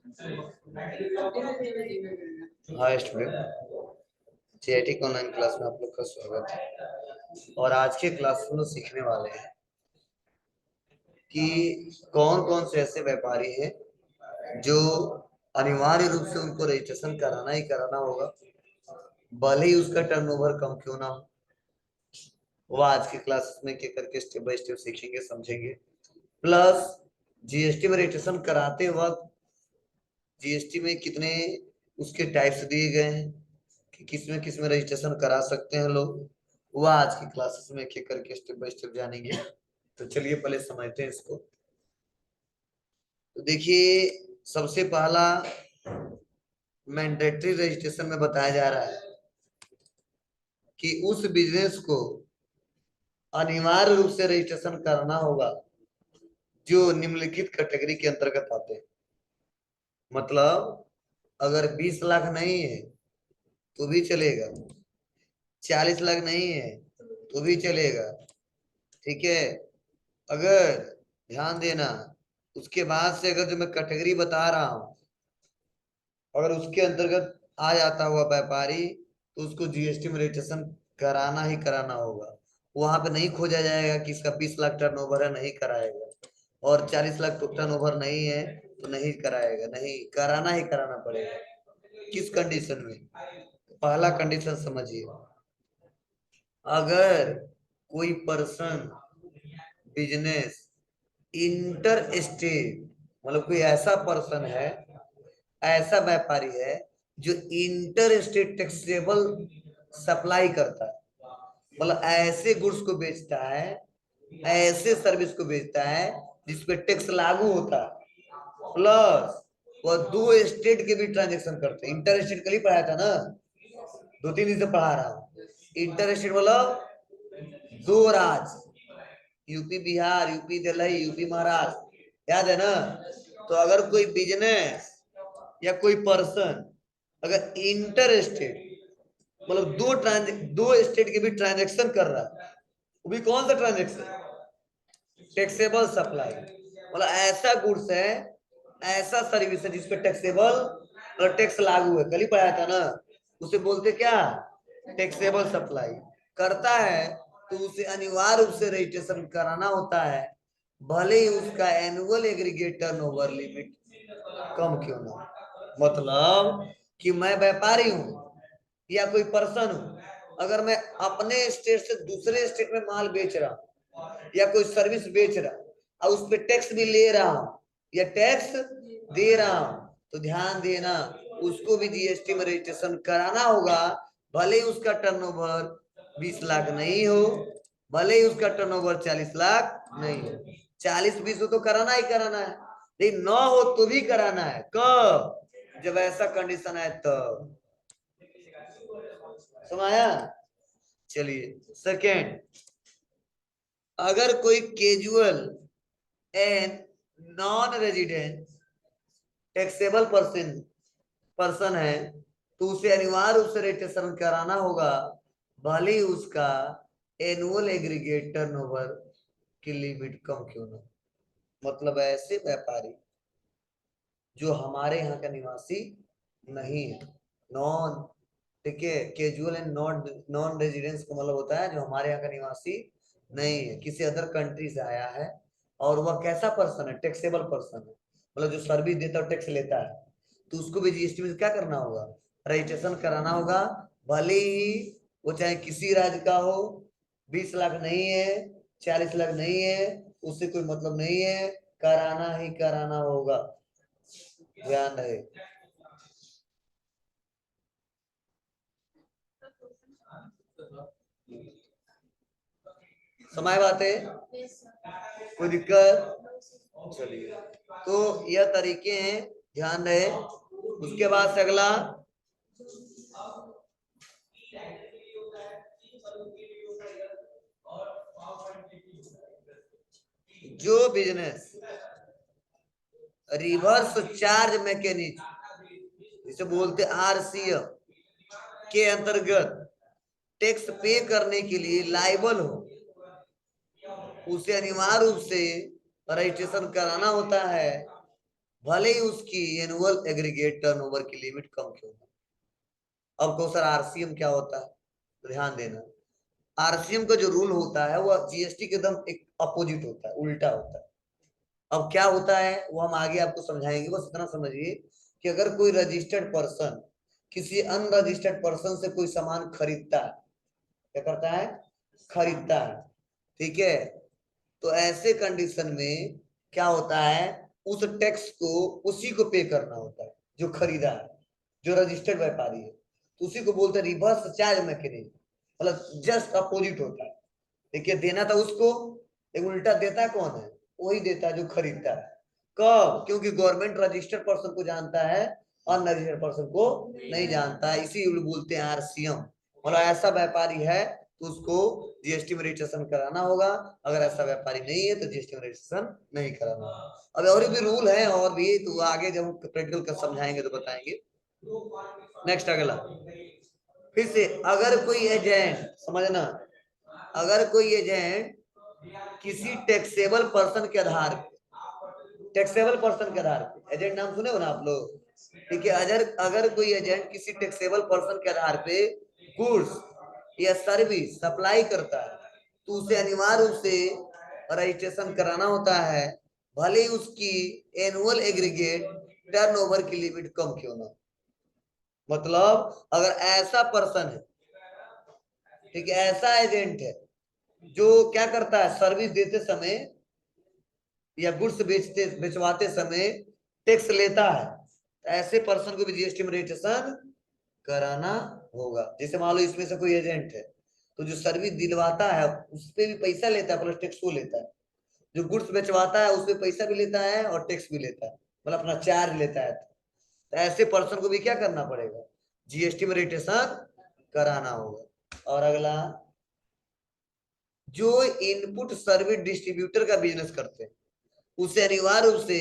Hi student, CIT के online class में आप लोग का स्वागत है। और आज के क्लास में सीखने वाले हैं कि कौन कौन से ऐसे व्यापारी हैं जो अनिवार्य रूप से उनको रजिस्ट्रेशन कराना ही कराना होगा, भले ही उसका टर्नओवर कम क्यों ना हो। वो आज की क्लास में के करके स्टेप बाय स्टेप सीखेंगे, समझेंगे। प्लस जीएसटी में रजिस्ट्रेशन कराते वक्त जीएसटी में कितने उसके टाइप्स दिए गए हैं कि किस में रजिस्ट्रेशन करा सकते हैं लोग, वह आज की क्लासेस में एक एक करके स्टेप बाय स्टेप जानेंगे। तो चलिए पहले समझते हैं इसको। तो देखिए, सबसे पहला मैंडेटरी रजिस्ट्रेशन में बताया जा रहा है कि उस बिजनेस को अनिवार्य रूप से रजिस्ट्रेशन करना होगा जो निम्नलिखित कैटेगरी के अंतर्गत आते हैं। मतलब अगर 20 लाख नहीं है तो भी चलेगा, 40 लाख नहीं है तो भी चलेगा, ठीक है। अगर ध्यान देना, उसके बाद से अगर जो मैं कैटेगरी बता रहा हूं, अगर उसके अंतर्गत आ जाता हुआ व्यापारी तो उसको जीएसटी में रजिस्ट्रेशन कराना ही कराना होगा। वहां पे नहीं खोजा जाएगा कि इसका 20 लाख टर्नओवर है, नहीं कराएगा, और 40 लाख टर्नओवर नहीं है तो नहीं कराएगा, नहीं कराना ही कराना पड़ेगा। किस कंडीशन में? पहला कंडीशन समझिए, अगर कोई पर्सन बिजनेस इंटर स्टेट, मतलब कोई ऐसा पर्सन है, ऐसा व्यापारी है जो इंटर स्टेट टैक्सेबल सप्लाई करता है, मतलब ऐसे गुड्स को बेचता है, ऐसे सर्विस को बेचता है जिसपे टैक्स लागू होता है, प्लस वह 2 स्टेट के भी ट्रांजेक्शन करते हैं। इंटर स्टेट कल ही पढ़ाया था ना, 2-3 दिन से पढ़ा रहा हूं। इंटर स्टेट मतलब 2 राज्य, UP Bihar, UP Delhi, UP Maharashtra, याद है ना। तो अगर कोई बिजनेस या कोई पर्सन अगर इंटर स्टेट, मतलब 2 स्टेट के भी ट्रांजेक्शन कर रहा है, वो भी कौन सा ट्रांजेक्शन? टैक्सेबल सप्लाई, मतलब ऐसा गुड्स है, ऐसा सर्विस है जिसपे टैक्सेबल और टैक्स लागू है, कल ही पढ़ाया था ना। उसे बोलते क्या? टैक्सेबल सप्लाई करता है तो उसे अनिवार्य रूप से रजिस्ट्रेशन कराना होता है, भले ही उसका एनुअल एग्रीगेट टर्नओवर लिमिट कम क्यों ना हो। मतलब कि मैं व्यापारी हूं या कोई पर्सन हूं, अगर मैं अपने स्टेट से दूसरे स्टेट में माल बेच रहा हूं या कोई सर्विस बेच रहा हूं और उस पर टैक्स भी ले रहा हूं या टैक्स दे रहा हूं, तो ध्यान देना उसको भी जीएसटी में रजिस्ट्रेशन कराना होगा, भले ही उसका टर्नओवर 20 लाख नहीं हो, भले ही उसका टर्नओवर 40 लाख नहीं हो। 40-20 हो तो कराना ही कराना है, लेकिन 9 हो तो भी कराना है। कब? जब ऐसा कंडीशन है तब। समझाया? चलिए सेकेंड, अगर कोई casual and non resident taxable person है तो उसे अनिवार्य रूप से रजिस्ट्रेशन कराना होगा, भले ही उसका एनुअल एग्रीगेट टर्नओवर की लिमिट कम क्यों ना। मतलब ऐसे व्यापारी जो हमारे यहाँ का निवासी नहीं है, नॉन, ठीक है, कैजुअल एंड नॉन रेजिडेंस का मतलब होता है जो हमारे यहाँ का निवासी नहीं है, किसी अदर कंट्री से आया है, और वह कैसा पर्सन है? टैक्सेबल पर्सन है, मतलब जो सर्विस देता है टैक्स लेता है, तो उसको भी जीएसटी में क्या करना होगा? रजिस्ट्रेशन कराना होगा, भले ही वो चाहे किसी राज्य का हो। 20 लाख नहीं है, 40 लाख नहीं है, उससे कोई मतलब नहीं है, कराना ही कराना होगा, ध्यान रहे। समय बात है, कोई दिक्कत? चलिए, तो यह तरीके हैं, ध्यान रहे। उसके बाद से अगला, जो बिजनेस रिवर्स चार्ज मैकेनिज्म, जिसे बोलते आरसीएम के अंतर्गत टैक्स पे करने के लिए लायबल हो, उसे अनिवार्य रूप से रजिस्ट्रेशन कराना होता है, भले ही उसकी एनुअल एग्रीगेट टर्नओवर की लिमिट कम क्यों ना। अब को सर आरसीएम क्या होता है, तो ध्यान देना, आरसीएम का जो रूल होता है वो जीएसटी के एकदम एक अपोजिट होता है, उल्टा होता है। अब क्या होता है वो हम आगे आपको समझाएंगे, बस इतना समझिए कि अगर कोई रजिस्टर्ड पर्सन किसी अनरजिस्टर्ड पर्सन से कोई सामान खरीदता है, क्या करता है, खरीदता है, ठीक है, तो ऐसे कंडीशन में क्या होता है, उस टैक्स को उसी को पे करना होता है जो खरीदा है, जो रजिस्टर्ड व्यापारी है, तो उसी को बोलते हैं रिवर्स चार्ज मैकेनिज्म, मतलब जस्ट अपोजिट होता है। देखिए देना था उसको, एक उल्टा देता है कौन है, वही देता है जो खरीदता है। कब, क्योंकि गवर्नमेंट रजिस्टर्ड पर्सन को जानता है और रजिस्टर्ड पर्सन को नहीं जानता है, इसी बोलते हैं आरसीएम। मतलब ऐसा व्यापारी है तो उसको जीएसटी में रजिस्ट्रेशन कराना होगा, अगर ऐसा व्यापारी नहीं है तो जीएसटी में रजिस्ट्रेशन नहीं कराना होगा। अब और भी रूल है और भी, तो आगे जब प्रैक्टिकल कर समझाएंगे तो बताएंगे। नेक्स्ट अगला, फिर से अगर कोई एजेंट, समझना, अगर कोई एजेंट किसी टैक्सेबल पर्सन के आधार पे, टैक्सेबल पर्सन के आधार पे, एजेंट नाम सुने हो ना आप लोग, ठीक है, अगर अगर कोई एजेंट किसी टैक्सेबल पर्सन के आधार पे गुड्स या सर्विस सप्लाई करता है तो उसे अनिवार्य रूप से रजिस्ट्रेशन कराना होता है, भले ही उसकी एनुअल एग्रीगेट टर्नओवर की लिमिट कम क्यों ना। मतलब अगर ऐसा पर्सन है, ठीक है, ऐसा एजेंट है जो क्या करता है, सर्विस देते समय या गुड्स बेचवाते समय टैक्स लेता है, तो ऐसे पर्सन को भी जीएसटी में रजिस्ट्रेशन कराना होगा। जैसे मान लो इसमें से कोई एजेंट है तो जो सर्विस दिलवाता है उस पे भी पैसा लेता है प्लस टैक्स वो लेता है, जो गुड्स बेचवाता है उसपे पैसा भी लेता है और टैक्स भी लेता है, मतलब अपना चार्ज लेता है, तो ऐसे पर्सन को भी क्या करना पड़ेगा, जीएसटी में रजिस्ट्रेशन कराना होगा। और अगला, जो इनपुट सर्विस डिस्ट्रीब्यूटर का बिजनेस करते हैं उसे अनिवार्य रूप से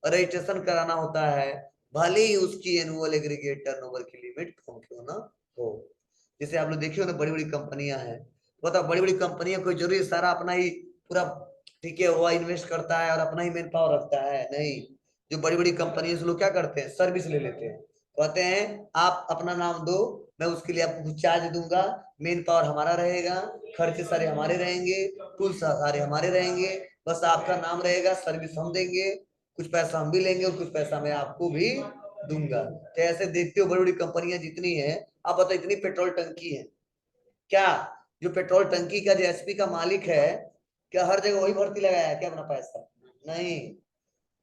रजिस्ट्रेशन कराना होता है, भले ही उसकी एनुअल एग्रीगेट टर्नओवर की लिमिट कम क्यों ना हो। जैसे आप लोग देखे हो ना, बड़ी बड़ी कंपनियां हैं, बताओ बड़ी बड़ी कंपनियां कोई जरूरी सारा अपना ही पूरा, ठीक है, वो इन्वेस्ट करता है और अपना ही मैन पावर रखता है, नहीं। जो बड़ी बड़ी कंपनी से लोग क्या करते हैं, सर्विस ले लेते हैं, कहते हैं आप अपना नाम दो, मैं उसके लिए आपको कुछ चार्ज दूंगा, मेन पावर हमारा रहेगा, खर्चे सारे हमारे रहेंगे, टूल्स सारे हमारे रहेंगे, बस आपका नाम रहेगा, सर्विस हम देंगे, कुछ पैसा हम भी लेंगे और कुछ पैसा मैं आपको भी दूंगा। तो ऐसे देखते हो बड़ी बड़ी कंपनियां जितनी है, आप बताओ इतनी पेट्रोल टंकी है क्या, जो पेट्रोल टंकी का जो एचपी का मालिक है, क्या हर जगह वही भर्ती लगाया है क्या अपना पैसा, नहीं,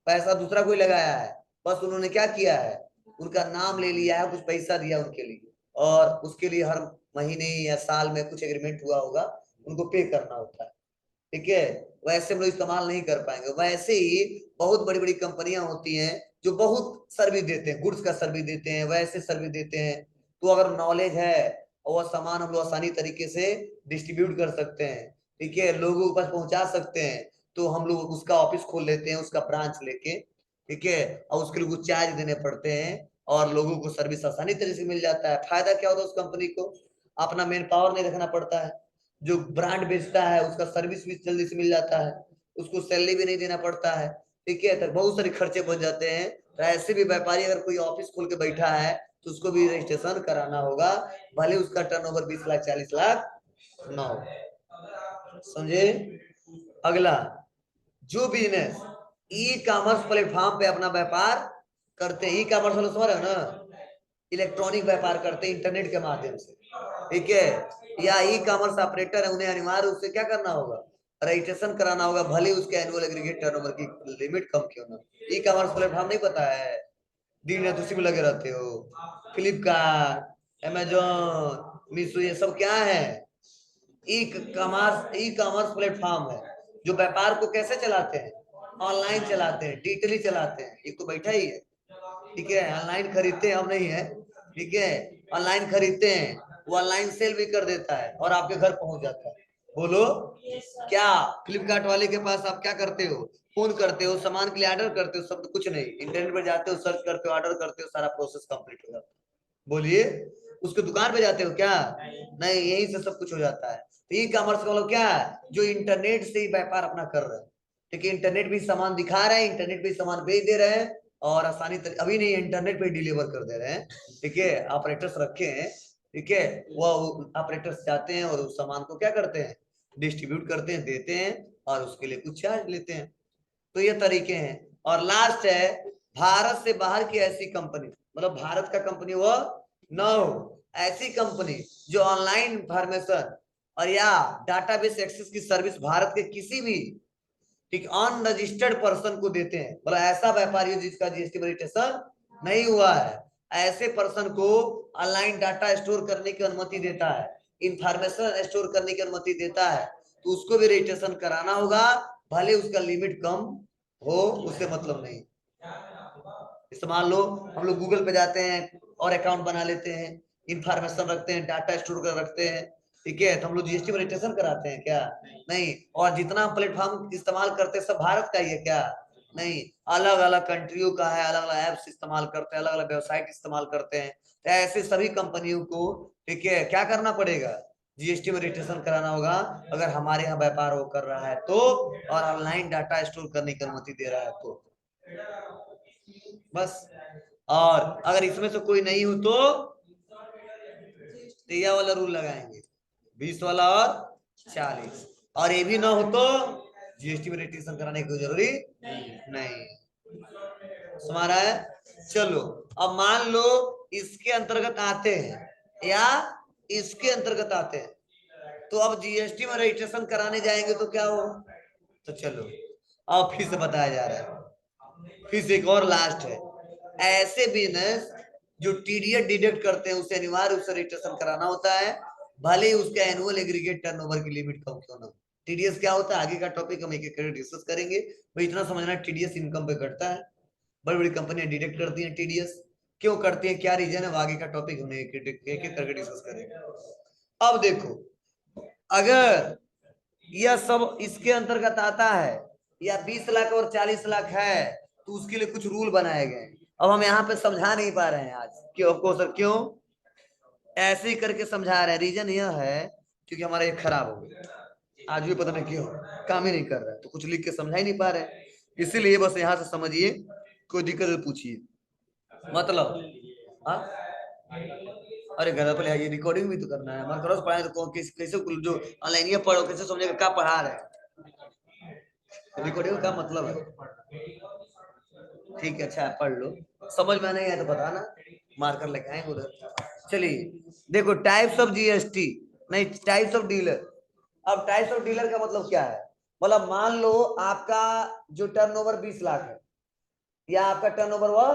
पैसा दूसरा कोई लगाया है, बस उन्होंने क्या किया है, उनका नाम ले लिया है, कुछ पैसा दिया उनके लिए, और उसके लिए हर महीने या साल में कुछ एग्रीमेंट हुआ होगा, उनको पे करना होता है, ठीक है। वैसे हम लोग इस्तेमाल नहीं कर पाएंगे। वैसे ही बहुत बड़ी बड़ी कंपनियां होती हैं जो बहुत सर्विस देते हैं, गुड्स का सर्विस देते हैं, वैसे सर्विस देते हैं, तो अगर नॉलेज है और वह सामान हम लोग आसानी तरीके से डिस्ट्रीब्यूट कर सकते हैं, ठीक है, लोगों के पास पहुंचा सकते हैं, तो हम लोग उसका ऑफिस खोल लेते हैं, उसका ब्रांच लेके, ठीक है, और उसके लिए कुछ चार्ज देने पड़ते हैं और लोगों को सर्विस आसानी तरीके से मिल जाता है। फायदा क्या होता है उस कंपनी को, अपना मैन पावर नहीं रखना पड़ता है, जो ब्रांड बेचता है उसका सर्विस भी जल्दी से मिल जाता है, उसको सैलरी भी नहीं देना पड़ता है, ठीक है, तो बहुत सारे खर्चे बच जाते हैं। तो ऐसे भी व्यापारी अगर कोई ऑफिस खोल के बैठा है तो उसको भी रजिस्ट्रेशन कराना होगा, भले उसका टर्नओवर 20 लाख 40 लाख ना हो, समझे। अगला, जो बिजनेस ई कॉमर्स प्लेटफॉर्म पे अपना व्यापार करते हैं, ई कॉमर्स वाले समझ रहे हो ना, इलेक्ट्रॉनिक व्यापार करते हैं इंटरनेट के माध्यम से, ठीक है, या ई कॉमर्स ऑपरेटर है, उन्हें अनिवार्य रूप से क्या करना होगा, रजिस्ट्रेशन कराना होगा, भले उसके एनुअल एग्रीगेट टर्नओवर की लिमिट कम क्यों ना। ई कॉमर्स प्लेटफॉर्म नहीं पता है, दिन रात उसी में लगे रहते हो, फ्लिपकार्ट, अमेजोन, मीशो, ये सब क्या है, ई कॉमर्स प्लेटफॉर्म है, जो व्यापार को कैसे चलाते हैं, ऑनलाइन चलाते हैं, डिजिटली चलाते हैं, एक तो बैठा ही है, ठीक है, ऑनलाइन खरीदते हैं, हम नहीं है, ठीक है, ऑनलाइन खरीदते हैं, वो ऑनलाइन सेल भी कर देता है और आपके घर पहुंच जाता है। बोलो क्या, फ्लिपकार्ट वाले के पास आप क्या करते हो, फोन करते हो, सामान के लिए ऑर्डर करते हो, सब कुछ नहीं, इंटरनेट पर जाते हो, सर्च करते हो, ऑर्डर करते हो, सारा प्रोसेस कंप्लीट हो जाता है। बोलिए, उसके दुकान पे जाते हो क्या, नहीं, यही से सब कुछ हो जाता है। तो ई कॉमर्स का मतलब क्या है, जो इंटरनेट से ही व्यापार अपना कर रहे हैं, ठीक है, इंटरनेट भी सामान दिखा रहे हैं, इंटरनेट भी सामान बेच दे रहे हैं, और आसानी अभी नहीं, इंटरनेट पे डिलीवर कर दे रहे हैं। ठीक है, ऑपरेटर्स रखे हैं। ठीक है, वो ऑपरेटर्स जाते हैं और उस सामान को क्या करते हैं, डिस्ट्रीब्यूट करते हैं, देते हैं, और उसके लिए कुछ चार्ज लेते हैं। तो ये तरीके हैं। और लास्ट है, भारत से बाहर की ऐसी कंपनी, मतलब भारत का कंपनी वो न हो, ऐसी कंपनी जो ऑनलाइन इंफॉर्मेशन और या डाटाबेस एक्सेस की सर्विस भारत के किसी भी ठीक अनरजिस्टर्ड पर्सन को देते हैं, मतलब ऐसा व्यापारी जिसका जीएसटी रजिस्ट्रेशन नहीं हुआ है, ऐसे पर्सन को ऑनलाइन डाटा स्टोर करने की अनुमति देता है, इंफॉर्मेशन स्टोर करने की अनुमति देता है, तो उसको भी रजिस्ट्रेशन कराना होगा, भले उसका लिमिट कम हो, उससे मतलब नहीं। जैसे मान लो हम लोग गूगल पे जाते हैं और अकाउंट बना लेते हैं, इंफॉर्मेशन रखते हैं, डाटा स्टोर कर रखते हैं। ठीक है, तो हम लोग जीएसटी में रजिस्ट्रेशन कराते हैं क्या? नहीं। और जितना प्लेटफॉर्म इस्तेमाल करते हैं सब भारत का ही है क्या? नहीं, अलग अलग कंट्रियों का है, अलग अलग एप्स इस्तेमाल करते हैं, अलग अलग वेबसाइट इस्तेमाल करते हैं। तो ऐसे सभी कंपनियों को ठीक है क्या करना पड़ेगा, जीएसटी में रजिस्ट्रेशन कराना होगा, अगर हमारे यहाँ व्यापार वो कर रहा है तो, और ऑनलाइन डाटा स्टोर करने की अनुमति दे रहा है तो, बस। और अगर इसमें से कोई नहीं हो तो यह वाला रूल लगाएंगे, 20 वाला और 40। और ये भी ना हो तो जीएसटी में रजिस्ट्रेशन कराने की जरूरी नहीं। समझ रहा है? चलो, अब मान लो इसके अंतर्गत आते हैं या इसके अंतर्गत आते हैं, तो अब जीएसटी में रजिस्ट्रेशन कराने जाएंगे तो क्या हो? तो चलो, अब फिर से बताया जा रहा है, फिर से एक और लास्ट है। ऐसे बिजनेस जो टीडीएस डिडक्ट करते हैं उसे अनिवार्य रूप से रजिस्ट्रेशन कराना होता है, भले ही उसका एनुअल एग्रीगेट टर्नओवर की लिमिट कम क्यों ना हो। टीडीएस क्या होता है, आगे का टॉपिक हम एक एक करके डिस्कस करेंगे। भाई इतना समझना, टीडीएस इनकम पे कटता है, बड़ी बड़ी कंपनियां डिडक्ट करती हैं टीडीएस, क्यों करती है, क्या रीजन है, आगे का टॉपिक हम एक एक करके डिस्कस करेंगे। अब देखो, अगर यह सब इसके अंतर्गत आता है, या 20 लाख और 40 लाख है, तो उसके लिए कुछ रूल बनाए गए। अब हम यहाँ पे समझा नहीं पा रहे हैं आज, क्यों आपको सर, क्यों ऐसे ही करके समझा रहे हैं, रीजन यह है क्योंकि हमारा ये खराब हो गया, आज भी पता नहीं क्यों काम ही नहीं कर रहा है, तो कुछ लिख के समझा ही नहीं पा रहे, इसीलिए बस यहाँ से समझिए, कोई दिक्कत है तो पूछिए। मतलब हाँ, अरे घर पे ये रिकॉर्डिंग भी तो करना है, हमारे करो पढ़ाए तो कैसे जो ऑनलाइन ये पढ़ो कैसे समझेगा क्या पढ़ा रहे हैं, रिकॉर्डिंग का मतलब है। ठीक है, अच्छा पढ़ लो, समझ में नहीं आया तो बताना, मार्कर लेके आएंगे उधर। चलिए देखो, टाइप्स ऑफ जीएसटी, नहीं टाइप्स ऑफ डीलर। अब टाइप्स ऑफ डीलर का मतलब क्या है, मतलब मान लो आपका जो टर्नओवर 20 लाख है, या आपका टर्नओवर वो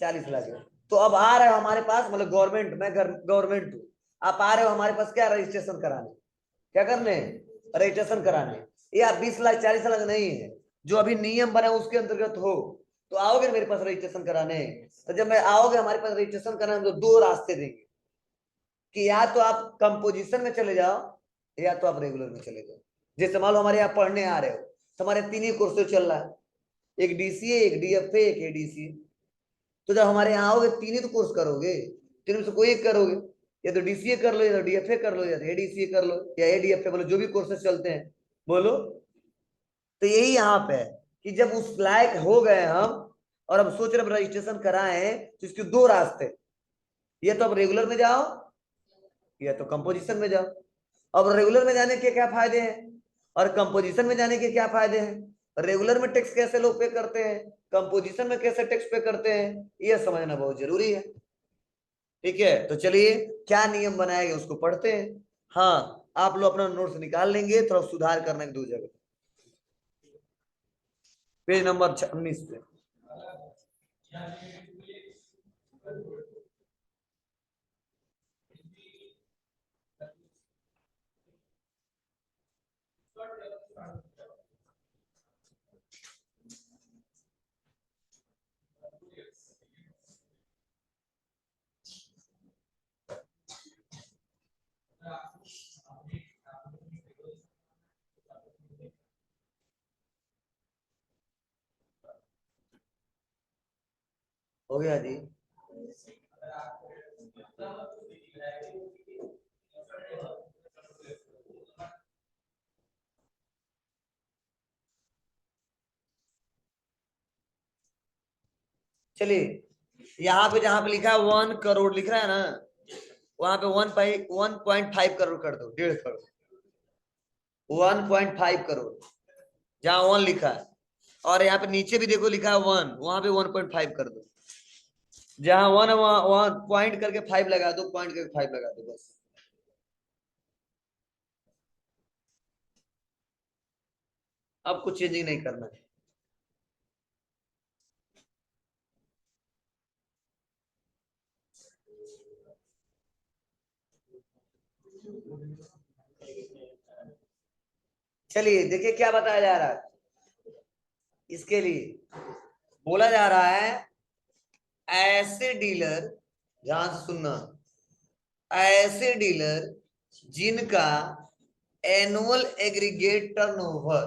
40 लाख है, तो अब आ रहे हो हमारे पास, मतलब गवर्नमेंट, मैं गवर्नमेंट हूँ, आप आ रहे हो हमारे पास क्या, रजिस्ट्रेशन कराने, क्या करने, रजिस्ट्रेशन कराने, या 20 लाख 40 लाख नहीं है, जो अभी नियम बना उसके अंतर्गत हो, तो आओगे मेरे पास रजिस्ट्रेशन कराने। तो जब मैं आओगे हमारे पास रजिस्ट्रेशन कराने, तो दो रास्ते देंगे, कि या तो आप कंपोजिशन में चले जाओ, या तो आप रेगुलर में चले जाओ। जैसे मान लो हमारे यहाँ पढ़ने आ रहे हो, तो हमारे 3 ही कोर्स चल रहा है, एक डीसीए, एक डीएफए, एक एडीसीए। तो जब हमारे यहाँ आओगे 3 ही तो कोर्स करोगे, 3 में से कोई एक करोगे, या तो डीसीए कर लो, या तो डीएफए कर लो, या तो एडीसीए कर लो, या एडीएफए, बोलो जो भी कोर्सेज चलते हैं बोलो। तो यही यहाँ पे है कि जब उस लायक हो गए हम, और अब सोच रहे रजिस्ट्रेशन कराएं, तो इसके दो रास्ते, ये तो अब रेगुलर में जाओ, या तो कंपोजिशन में जाओ। अब रेगुलर में जाने के क्या फायदे हैं, और कंपोजिशन में जाने के क्या फायदे हैं, रेगुलर में टैक्स कैसे लोग पे करते हैं, कंपोजिशन में कैसे टैक्स पे करते हैं, यह समझना बहुत जरूरी है। ठीक है, तो चलिए क्या नियम बनाए गए उसको पढ़ते हैं। हाँ, आप लोग अपना नोट्स निकाल लेंगे, थोड़ा सुधार करने की 2 जगह, पेज नंबर 19 पे। हो गया जी? चलिए यहाँ पे जहां पे लिखा है 1 करोड़ लिख रहा है ना, वहां पे 1.5 करोड़ कर दो, 1.5 करोड़, 1.5 करोड़ जहां 1 लिखा है। और यहाँ पे नीचे भी देखो लिखा है 1, वहां पे 1.5 कर दो। जहां 1 वहां वहां पॉइंट करके 5 लगा दो, पॉइंट करके 5 लगा दो बस। अब कुछ चेंजिंग नहीं करना है। चलिए देखिए क्या बताया जा रहा है। इसके लिए बोला जा रहा है ऐसे डीलर, ध्यान से सुनना, ऐसे डीलर जिनका एनुअल एग्रीगेट टर्नओवर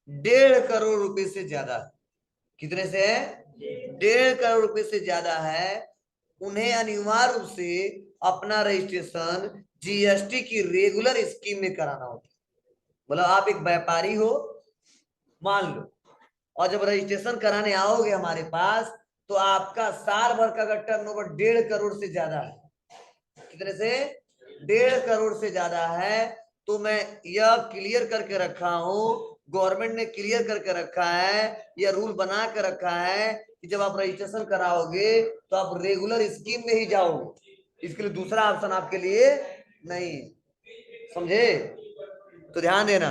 1.5 करोड़ रुपए से ज्यादा, कितने से है, 1.5 करोड़ रुपए से ज्यादा है, उन्हें अनिवार्य रूप से अपना रजिस्ट्रेशन जीएसटी की रेगुलर स्कीम में कराना होता है। मतलब आप एक व्यापारी हो मान लो, और जब रजिस्ट्रेशन कराने आओगे हमारे पास, तो आपका साल भर का अगर टर्नओवर 1.5 करोड़ से ज्यादा है, कितने से, 1.5 करोड़ से ज्यादा है, तो मैं यह क्लियर करके रखा हूं, गवर्नमेंट ने क्लियर करके रखा है, यह रूल बना के रखा है कि जब आप रजिस्ट्रेशन कराओगे तो आप रेगुलर स्कीम में ही जाओगे, इसके लिए दूसरा ऑप्शन आपके लिए नहीं। समझे? तो ध्यान देना।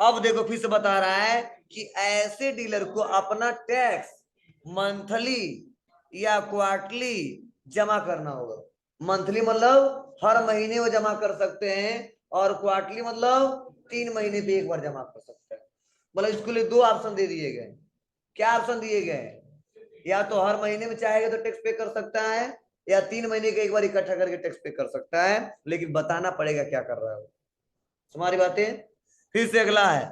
अब देखो फिर से बता रहा है कि ऐसे डीलर को अपना टैक्स मंथली या क्वार्टरली जमा करना होगा। मंथली मतलब हर महीने वो जमा कर सकते हैं, और क्वार्टरली मतलब 3 महीने पे एक बार जमा कर सकते हैं। मतलब इसके लिए 2 ऑप्शन दे दिए गए। क्या ऑप्शन दिए गए? या तो हर महीने में चाहेगा तो टैक्स पे कर सकता है, या 3 महीने के एक बार इकट्ठा करके टैक्स पे कर सकता है, लेकिन बताना पड़ेगा क्या कर रहा है। तुम्हारी बातें। फिर से अगला है,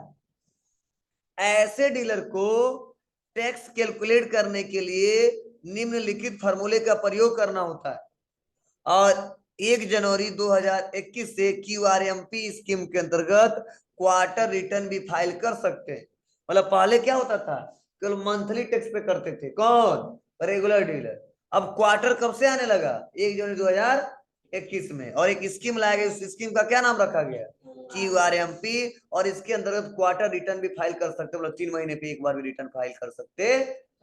ऐसे डीलर को टैक्स कैलकुलेट करने के लिए निम्नलिखित फार्मूले का प्रयोग करना होता है, और 1 जनवरी 2021 से क्यूआरएमपी स्कीम के अंतर्गत क्वार्टर रिटर्न भी फाइल कर सकते हैं। मतलब पहले क्या होता था, केवल मंथली टैक्स पे करते थे कौन, रेगुलर डीलर। अब क्वार्टर कब से आने लगा, 1 जनवरी 2021 में, और एक स्कीम लाया गया, उस स्कीम का क्या नाम रखा गया, क्यूआरएमपी, और इसके अंतर्गत क्वार्टर रिटर्न भी फाइल कर सकते, मतलब 3 महीने पे एक बार भी रिटर्न फाइल कर सकते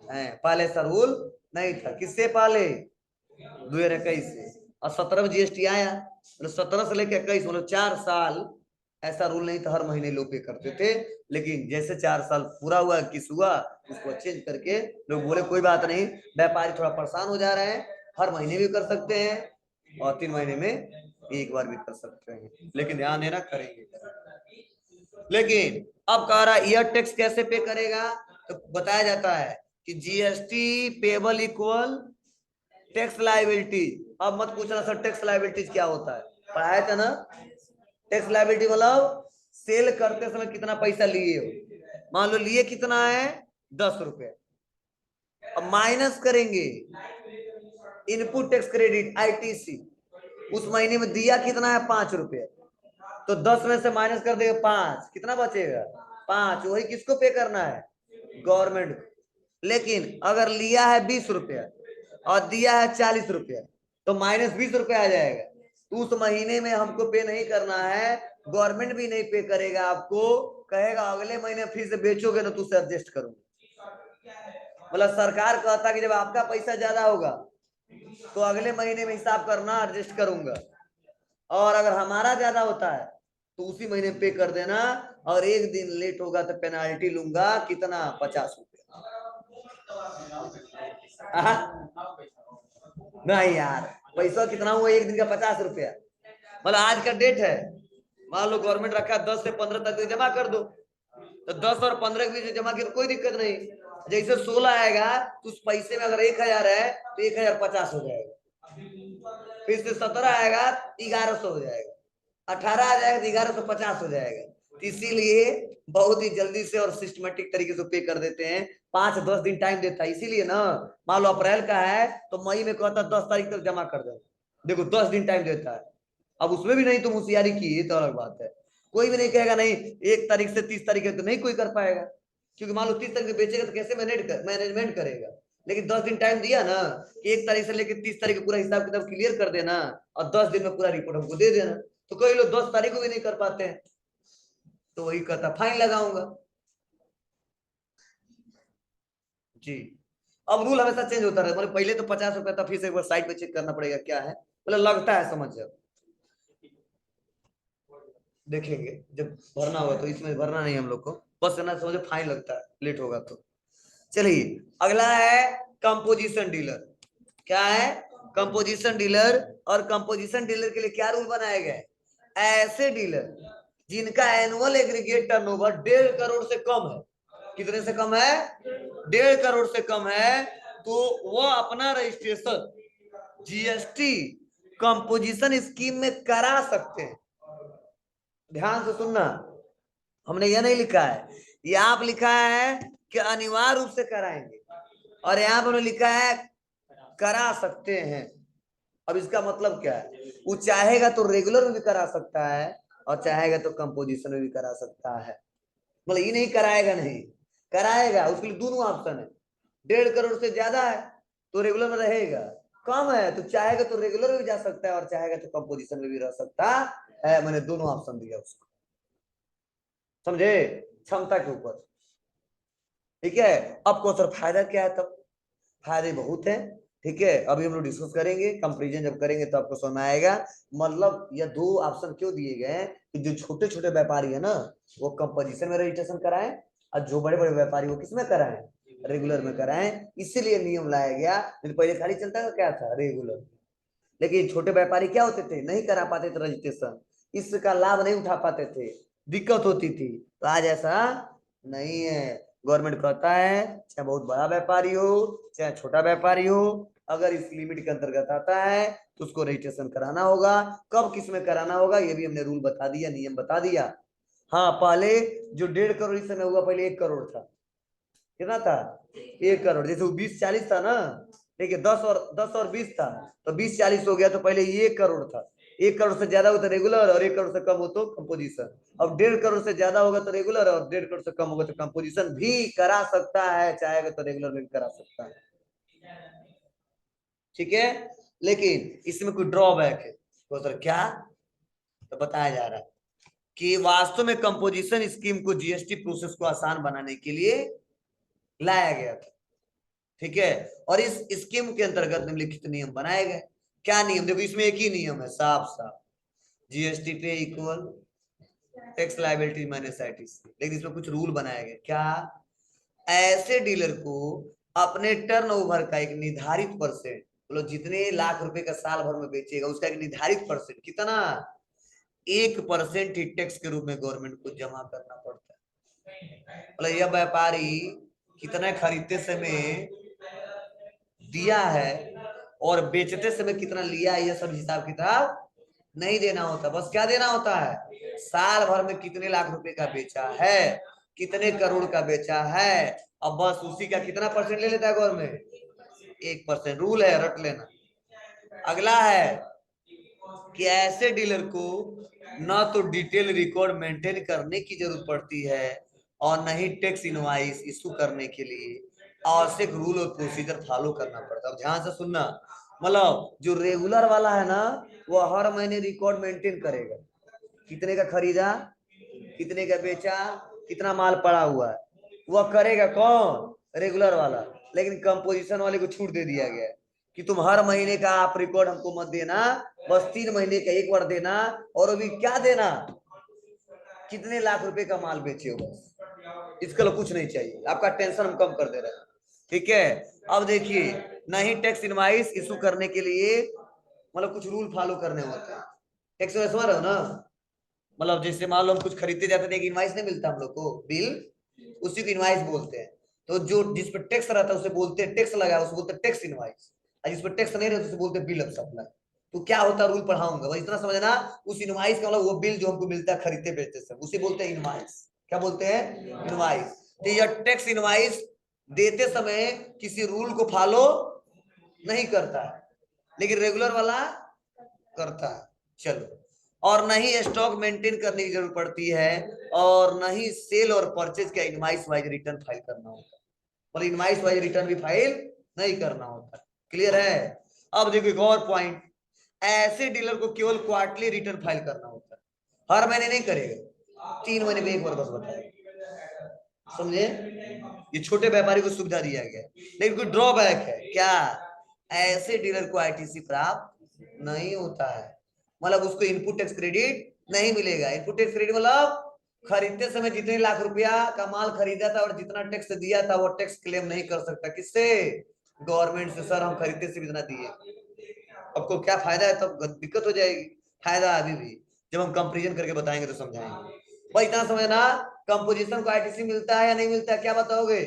हैं। पहले ऐसा रूल नहीं था। किससे पहले, 2021 से। और 17 में जीएसटी आया, मतलब 17 से लेकर 21, मतलब 4 साल ऐसा रूल नहीं था, हर महीने लोग पे करते थे। लेकिन जैसे 4 साल पूरा हुआ, किस हुआ, उसको चेंज करके लोग बोले कोई बात नहीं, व्यापारी थोड़ा परेशान हो जा रहे हैं, हर महीने भी कर सकते हैं और 3 महीने में एक बार भी कर सकते हैं, लेकिन ध्यान देना करेंगे। लेकिन अब कह रहा ईयर टैक्स कैसे पे करेगा, तो बताया जाता है कि GST payable equal tax liability. अब मत पूछना सर टैक्स लाइबिलिटीज क्या होता है, पढ़ाया था ना। टैक्स लाइबिलिटी मतलब सेल करते समय कितना पैसा लिए हो, मान लो लिए कितना है, 10 रुपए, अब माइनस करेंगे इनपुट टैक्स क्रेडिट आईटीसी, उस महीने में दिया कितना है, 5 रुपए, तो 10 में से माइनस कर देगा 5, कितना बचेगा, 5, वही किसको पे करना है, गवर्नमेंट को। लेकिन अगर लिया है 20 रुपया और दिया है 40 रुपया, तो -20 रुपया आ जाएगा, तो उस महीने में हमको पे नहीं करना है, गवर्नमेंट भी नहीं पे करेगा आपको, कहेगा अगले महीने फिर से बेचोगे ना तो उससे एडजस्ट करूंगा। मतलब सरकार कहता कि जब आपका पैसा ज्यादा होगा तो अगले महीने में हिसाब करना, एडजस्ट करूंगा, और अगर हमारा ज्यादा होता है तो उसी महीने पे कर देना, और एक दिन लेट होगा तो पेनाल्टी लूंगा, कितना, 50 रुपया। नहीं यार, पैसा कितना हुआ एक दिन का, 50 रुपया। मतलब आज का डेट है, मान लो गवर्नमेंट रखा 10 से 15 तक जमा कर दो, तो 10 और 15 के बीच जमा की कोई दिक्कत नहीं। जैसे 16 आएगा तो उस पैसे में अगर 1000 है तो 1050 हो जाएगा, फिर से 17 आएगा 1100 हो जाएगा, 18 आ जाएगा तो 1150 हो जाएगा। इसीलिए बहुत ही जल्दी से और सिस्टमेटिक तरीके से पे कर देते हैं, 5-10 दिन टाइम देता है, इसीलिए ना। मान लो अप्रैल का है तो मई में कहता 10 तारीख तक जमा कर देना, देखो 10 दिन टाइम देता है। अब उसमें भी नहीं तुम होशियारी की तो अलग बात है, कोई भी नहीं कहेगा नहीं 1 तारीख से 30 तारीख है, तो नहीं कोई कर पाएगा, क्योंकि मान लो 30 तारीख बेचेगा तो कैसे मैनेजमेंट करेगा, लेकिन 10 दिन टाइम दिया ना कि 1 तारीख से लेकर 30 तारीख पूरा हिसाब किताब क्लियर कर देना और 10 दिन में पूरा रिपोर्ट हमको दे देना, तो कई लोग 10 तारीख को भी नहीं कर पाते हैं, तो वही कहता फाइन लगाऊंगा जी। अब रूल हमेशा चेंज होता रहता है, मतलब पहले तो 50 रुपए था, फिर से एक बार साइट पे चेक करना पड़ेगा क्या है, मतलब लगता है समझ जाओ, देखेंगे जब भरना होगा, तो इसमें भरना नहीं हम लोग को, बस ना समझो फाइन लगता है लेट होगा तो। चलिए अगला है कंपोजिशन डीलर। क्या है? Composition dealer. और कंपोजिशन डीलर के लिए क्या रूल बनाए गए? ऐसे डीलर जिनका एनुअल एग्रीगेट टर्नओवर 1.5 करोड़ से कम है। कितने से कम है? 1.5 करोड़ से कम है, तो वह अपना रजिस्ट्रेशन जीएसटी कंपोजिशन स्कीम में करा सकते हैं। ध्यान से सुनना, हमने यह नहीं लिखा है, ये आप लिखा है कि अनिवार्य रूप से कराएंगे, और यहाँ पर लिखा है करा सकते हैं। अब इसका मतलब क्या है? वो चाहेगा तो रेगुलर में भी करा सकता है और चाहेगा तो कंपोजिशन में भी करा सकता है, मतलब ये नहीं कराएगा नहीं, कराएगा। उसके लिए दोनों ऑप्शन है, 1.5 करोड़ से ज्यादा है तो रेगुलर में रहेगा, कम है तो चाहेगा तो रेगुलर में भी जा सकता है और चाहेगा तो कंपोजिशन में भी रह सकता है। मैंने दोनों ऑप्शन दिया उसको, समझे? क्षमता के ऊपर, ठीक है। अब क्वेश्चन फायदा क्या है? तब फायदे बहुत है, ठीक है। अभी हम लोग डिस्कस करेंगे, कंपेरिजन जब करेंगे तो आपको समझ में आएगा। मतलब ये दो ऑप्शन क्यों दिए गए हैं कि जो छोटे छोटे व्यापारी है ना वो कंपोजिशन में रजिस्ट्रेशन कराएं, और जो बड़े बड़े व्यापारी वो किसमें कराएं? रेगुलर में कराएं। इसीलिए नियम लाया गया, नहीं पहले खाली चलता था क्या था? रेगुलर। लेकिन छोटे व्यापारी क्या होते थे? नहीं करा पाते थे रजिस्ट्रेशन, इसका लाभ नहीं उठा पाते थे, दिक्कत होती थी। तो आज ऐसा नहीं है, गवर्नमेंट कहता है चाहे बहुत बड़ा व्यापारी हो चाहे छोटा व्यापारी हो, अगर इस लिमिट के अंतर्गत आता है तो उसको रजिस्ट्रेशन कराना होगा। कब किस में कराना होगा ये भी हमने रूल बता दिया, नियम बता दिया। हाँ, पहले जो 1.5 करोड़ इस समय हुआ, पहले 1 करोड़ था। कितना था? 1 करोड़। जैसे वो 20-40 था ना, ठीक है, 10 और 20 था, तो 20-40 हो गया, तो पहले ये 1 करोड़ था। 1 करोड़ से ज्यादा हो तो रेगुलर, और 1 करोड़ से कम हो तो कंपोजिशन। अब 1.5 करोड़ से ज्यादा होगा तो रेगुलर, और 1.5 करोड़ से कम होगा तो कंपोजिशन भी करा सकता है, चाहेगा तो रेगुलर में भी करा सकता है, ठीक है। लेकिन इसमें कोई ड्रॉबैक है, तो सर क्या? तो बताया जा रहा है कि वास्तव में कंपोजिशन स्कीम को जीएसटी प्रोसेस को आसान बनाने के लिए लाया गया था, ठीक है। और इस स्कीम के अंतर्गत निम्नलिखित नियम बनाए गए। क्या नियम? देखो इसमें एक ही नियम है साफ साफ, जीएसटी पे equal tax liability minus ITC, लेकिन इसमें कुछ रूल बनाए गए। क्या? ऐसे डीलर को अपने टर्नओवर का एक निर्धारित परसेंट, मतलब जितने लाख रुपए का साल भर में बेचेगा उसका एक निर्धारित परसेंट, कितना? 1% ही टैक्स के रूप में गवर्नमेंट को जमा करना पड़ता है। मतलब यह व्यापारी कितना खरीदते समय दिया है और बेचते समय कितना लिया है, यह सब हिसाब किताब नहीं देना होता। बस क्या देना होता है? साल भर में कितने लाख रुपए का बेचा है, कितने करोड़ का बेचा है, अब बस उसी का कितना परसेंट ले लेता है गवर्नमेंट? 1%। रूल है, रट लेना। अगला है कि ऐसे डीलर को न तो डिटेल रिकॉर्ड मेंटेन करने की जरूरत पड़ती है और न ही टैक्स इनवॉइस इशू करने के लिए आवश्यक रूल और प्रोसीजर फॉलो करना पड़ता है। ध्यान से सुनना, मतलब जो रेगुलर वाला है ना वो हर महीने रिकॉर्ड मेंटेन करेगा, कितने का खरीदा, कितने का बेचा, कितना माल पड़ा हुआ है, वह करेगा कौन? रेगुलर वाला। लेकिन कंपोजिशन वाले को छूट दे दिया गया है कि तुम हर महीने का आप रिकॉर्ड हमको मत देना, बस 3 महीने का एक बार देना, और अभी क्या देना? कितने लाख रुपए का माल बेचे हो, बस इसके लिए कुछ नहीं चाहिए, आपका टेंशन हम कम कर दे रहे हैं, ठीक है। अब देखिए, नहीं टैक्स इनवाइस इशू करने के लिए मतलब कुछ रूल फॉलो करने होते हैं। टैक्स समझ रहे हो ना? मतलब जैसे मान लो हम कुछ खरीदते जाते थे, इनवाइस नहीं मिलता हम लोग को, बिल, उसी को इनवाइस बोलते हैं। तो जो जिस पर टैक्स रहता है उसे बोलते हैं टैक्स लगा, उसे बोलते हैं टैक्स इनवाइस, और जिस पर टैक्स नहीं रहता उसे बोलते हैं बिल ऑफ सप्लाई। तो क्या होता है रूल पढ़ाऊंगा, बस इतना समझना। उस इनवाइस का मतलब वो बिल जो हमको मिलता है खरीदते बेचते सब, उसे बोलते हैं इनवाइस। क्या बोलते हैं? इनवाइस। तो यह टैक्स इनवाइस देते समय किसी रूल को फॉलो नहीं करता है, लेकिन रेगुलर वाला करता है। चलो, और न ही स्टॉक मेंटेन करने की जरूरत पड़ती है, और न ही सेल और परचेज का इनवाइस वाइज रिटर्न फाइल करना होता है। मतलब इनवाइस वाइज रिटर्न भी फाइल नहीं करना होता। क्लियर है? अब देखो एक और पॉइंट, ऐसे डीलर को केवल क्वार्टरली रिटर्न फाइल करना होता है, हर महीने नहीं करेगा, 3 महीने में एक बार बस बताएगा। समझे? ये छोटे व्यापारी को सुविधा दिया गया, लेकिन कोई ड्रॉबैक है क्या? ऐसे डीलर को आईटीसी प्राप्त नहीं होता है, मतलब उसको इनपुट टैक्स क्रेडिट नहीं मिलेगा। इनपुट टैक्स क्रेडिट मतलब खरीदते समय जितने लाख रुपया का माल खरीदा था और जितना टैक्स दिया था वो टैक्स क्लेम नहीं कर सकता। किससे? गवर्नमेंट से। सर हम खरीदते से इतना दिए, आपको क्या फायदा है? तब दिक्कत हो जाएगी। फायदा अभी भी, जब हम कंपेरिजन करके बताएंगे तो समझाएंगे। भाई इतना समझना, कंपोजिशन को आईटीसी मिलता है या नहीं मिलता है, क्या बताओगे?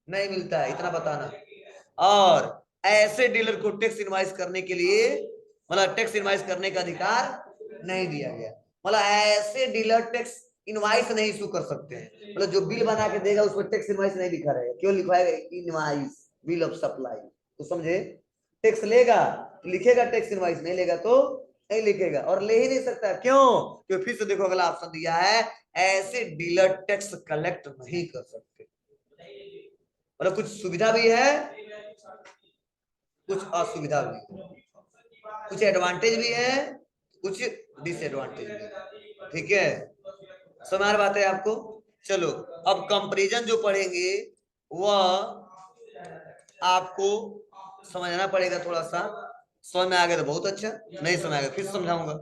नहीं मिलता है, इतना बताना। और ऐसे डीलर को टैक्स इनवाइस करने के लिए, मतलब टैक्स इनवाइस करने का अधिकार नहीं दिया गया। मतलब ऐसे डीलर टैक्स इनवाइस नहीं इशू कर सकते हैं। मतलब जो बिल बना के देगा उसमें टैक्स इनवाइस नहीं लिखा रहेगा, क्यों लिखा है इनवाइस, बिल ऑफ सप्लाई। तो समझे? टैक्स लेगा तो लिखेगा टैक्स इनवाइस, नहीं लेगा तो नहीं लिखेगा, और ले ही नहीं सकता। क्यों? क्योंकि फिर से देखो अगला ऑप्शन दिया है, ऐसे डीलर टैक्स कलेक्ट नहीं कर सकते। मतलब कुछ सुविधा भी है, कुछ असुविधा भी है, कुछ एडवांटेज भी है, कुछ डिसएडवांटेज भी है। ठीक है, समझ बात है आपको? चलो अब कंपैरिजन जो पढ़ेंगे वह आपको समझना पड़ेगा थोड़ा सा। समझ में आ गया तो बहुत अच्छा, नहीं समझ आ गया फिर समझाऊंगा।